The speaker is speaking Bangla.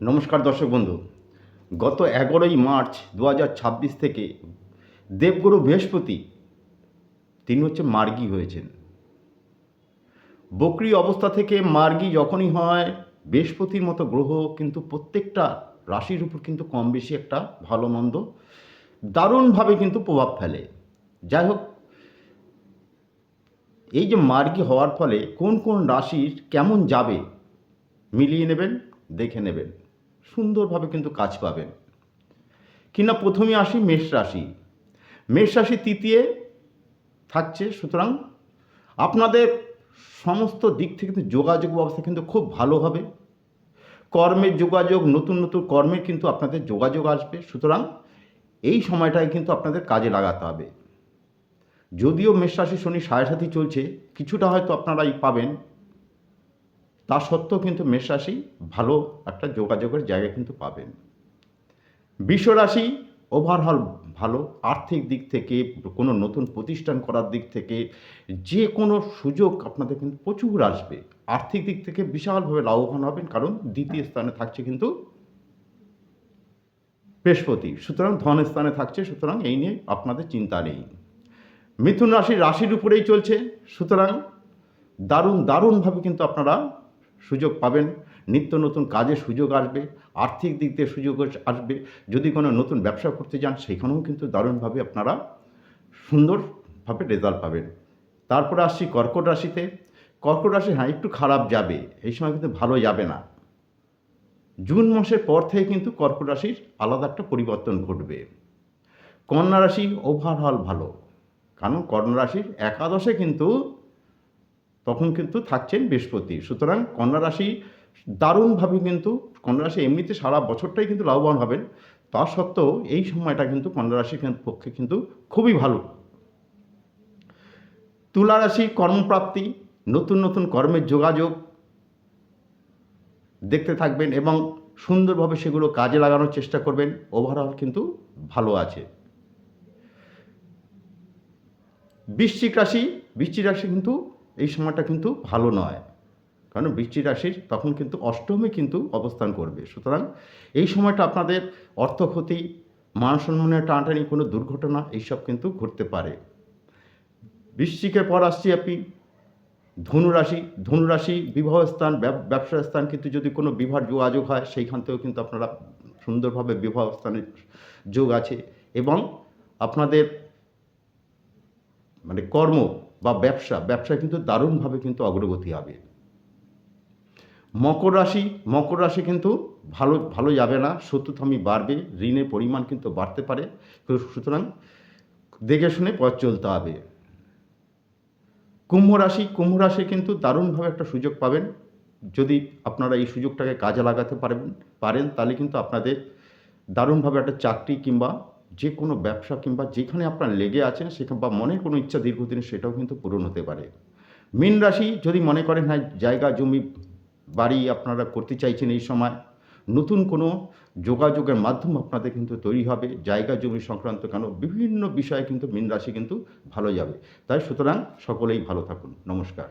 নমস্কার দর্শক বন্ধু। গত 11ই মার্চ 2026 থেকে দেবগুরু বৃহস্পতি তিনি মার্গী হয়েছেন। বক্রী অবস্থা থেকে মার্গী যখনই হয়, বৃহস্পতির মতো গ্রহ কিন্তু প্রত্যেকটা রাশির উপর কিন্তু কম বেশি একটা ভালো মন্দ দারুণভাবে কিন্তু প্রভাব ফেলে। যাই হোক, এই যে মার্গী হওয়ার ফলে কোন কোন রাশির কেমন যাবে মিলিয়ে নেবেন, দেখে নেবেন, সুন্দরভাবে কিন্তু কাজ পাবেন। কিনা প্রথমে আসি মেষ রাশি। মেষ রাশি তৃতীয় থাকছে, সুতরাং আপনাদের সমস্ত দিক থেকে কিন্তু যোগাযোগ ব্যবস্থা কিন্তু খুব ভালো হবে। কর্মের যোগাযোগ, নতুন নতুন কর্মে কিন্তু আপনাদের যোগাযোগ আসবে, সুতরাং এই সময়টায় কিন্তু আপনাদের কাজে লাগাতে হবে। যদিও মেষ রাশি শনি সাড়ে সাথী চলছে, কিছুটা হয়তো আপনারাই পাবেন, তা সত্ত্বেও কিন্তু মেষ রাশি ভালো একটা যোগাযোগের জায়গা কিন্তু পাবেন। বৃষ রাশি ওভারঅল ভালো। আর্থিক দিক থেকে, কোনো নতুন প্রতিষ্ঠান করার দিক থেকে যে কোনো সুযোগ আপনাদের কিন্তু প্রচুর আসবে। আর্থিক দিক থেকে বিশালভাবে লাভবান হবেন, কারণ দ্বিতীয় স্থানে থাকছে কিন্তু বৃহস্পতি, সুতরাং ধন স্থানে থাকছে, সুতরাং এই নিয়ে আপনাদের চিন্তা নেই। মিথুন রাশি রাশির উপরেই চলছে, সুতরাং দারুণভাবে কিন্তু আপনারা সুযোগ পাবেন। নিত্য নতুন কাজের সুযোগ আসবে, আর্থিক দিক দিয়ে সুযোগ আসবে। যদি কোনো নতুন ব্যবসা করতে যান, সেখানেও কিন্তু দারুণভাবে আপনারা সুন্দরভাবে রেজাল্ট পাবেন। তারপরে আসছি কর্কট রাশিতে। কর্কট রাশি হ্যাঁ একটু খারাপ যাবে, এই সময় কিন্তু ভালো যাবে না। জুন মাসের পর থেকে কিন্তু কর্কট রাশির আলাদা একটা পরিবর্তন ঘটবে। কন্যা রাশি ওভারঅল ভালো, কারণ কন্যা রাশির একাদশে কিন্তু তখন কিন্তু থাকছেন বৃহস্পতি, সুতরাং কন্যা রাশি দারুণভাবে কিন্তু কন্যা রাশি এমনিতে সারা বছরটাই কিন্তু লাভবান হবেন। তা সত্ত্বেও এই সময়টা কিন্তু কন্যা রাশির পক্ষে কিন্তু খুবই ভালো। তুলা রাশি কর্মপ্রাপ্তি, নতুন নতুন কর্মের যোগাযোগ দেখতে থাকবেন এবং সুন্দরভাবে সেগুলো কাজে লাগানোর চেষ্টা করবেন। ওভারঅল কিন্তু ভালো আছে। বৃশ্চিক রাশি কিন্তু এই সময়টা কিন্তু ভালো নয়, কারণ বৃশ্চিক রাশির তখন কিন্তু অষ্টমে কিন্তু অবস্থান করবে, সুতরাং এই সময়টা আপনাদের অর্থক্ষতি, মান সম্মানের টানাটানি, কোনো দুর্ঘটনা এইসব কিন্তু ঘটতে পারে। বৃশ্চিকের পর আসছি আপনি ধনুরাশি বিবাহ স্থান, ব্যবসার স্থান, কিন্তু যদি কোনো বিবাহ যোগাযোগ হয় সেইখান থেকেও কিন্তু আপনারা সুন্দরভাবে বিবাহ স্থানের যোগ আছে, এবং আপনাদের মানে কর্ম বা ব্যবসায় কিন্তু দারুণভাবে কিন্তু অগ্রগতি হবে। মকর রাশি কিন্তু ভালো যাবে না, শত্রুতামি বাড়বে, ঋণের পরিমাণ কিন্তু বাড়তে পারে, সুতরাং দেখে শুনে পথ চলতে হবে। কুম্ভ রাশি কিন্তু দারুণভাবে একটা সুযোগ পাবেন। যদি আপনারা এই সুযোগটাকে কাজে লাগাতে পারেন তাহলে কিন্তু আপনাদের দারুণভাবে একটা চাকরি কিংবা যে কোনো ব্যবসা কিংবা যেখানে আপনারা লেগে আছেন সেখানে, বা মনের কোনো ইচ্ছা দীর্ঘদিনের, সেটাও কিন্তু পূরণ হতে পারে। মীন রাশি যদি মনে করেন হ্যাঁ জায়গা জমি বাড়ি আপনারা করতে চাইছেন, এই সময় নতুন কোনো যোগাযোগের মাধ্যম আপনাদের কিন্তু তৈরি হবে। জায়গা জমি সংক্রান্ত কেন বিভিন্ন বিষয়ে কিন্তু মীন রাশি কিন্তু ভালো যাবে। তাই সুতরাং সকলেই ভালো থাকুন। নমস্কার।